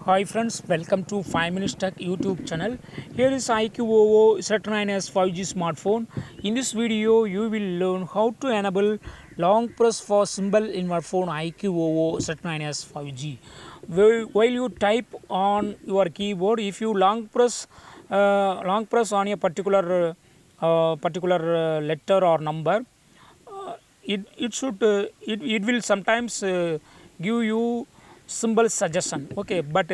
Hi friends, welcome to 5 Minutes Tech YouTube channel. Here is iQOO Z9s 5G smartphone. In this video, you will learn how to enable long press for symbol in your phone iQOO Z9s 5G. While you type on your keyboard, if you long press on a particular letter or number, it will sometimes give you symbol suggestion, okay, but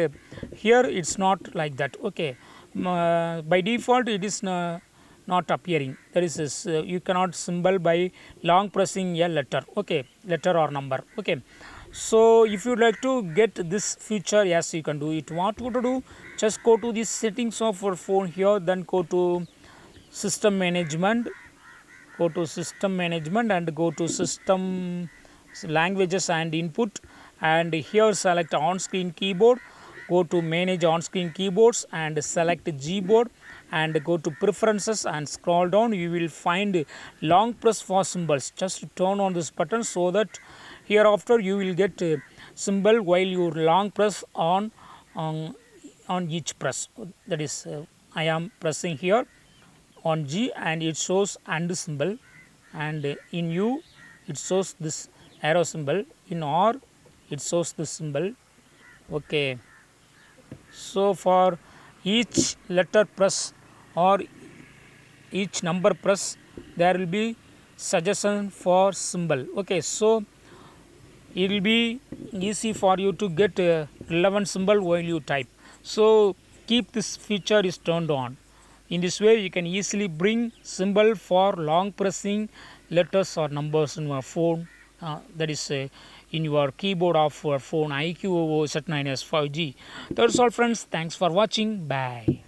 here it's not like that, okay. By default it is not appearing. There is this, you cannot symbol by long pressing a letter, okay, letter or number, okay. So if you like to get this feature, yes, you can do it. What to do, just go to the settings of your phone here, then go to system management, and go to system languages and input, and here select on screen keyboard, go to manage on screen keyboards and select Gboard, and go to preferences and scroll down. You will find long press for symbols. Just turn on this button so that hereafter you will get a symbol while you long press on each press. That is, I am pressing here on G and it shows and symbol, and in U it shows this arrow symbol, in R it shows this symbol, okay. So for each letter press or each number press, there will be suggestion for symbol, okay. So it will be easy for you to get a relevant symbol while you type. So keep this feature is turned on. In this way, you can easily bring symbol for long pressing letters or numbers in your phone. That is in your keyboard of your phone iQOO Z9s 5G. That's all, friends. Thanks for watching. Bye.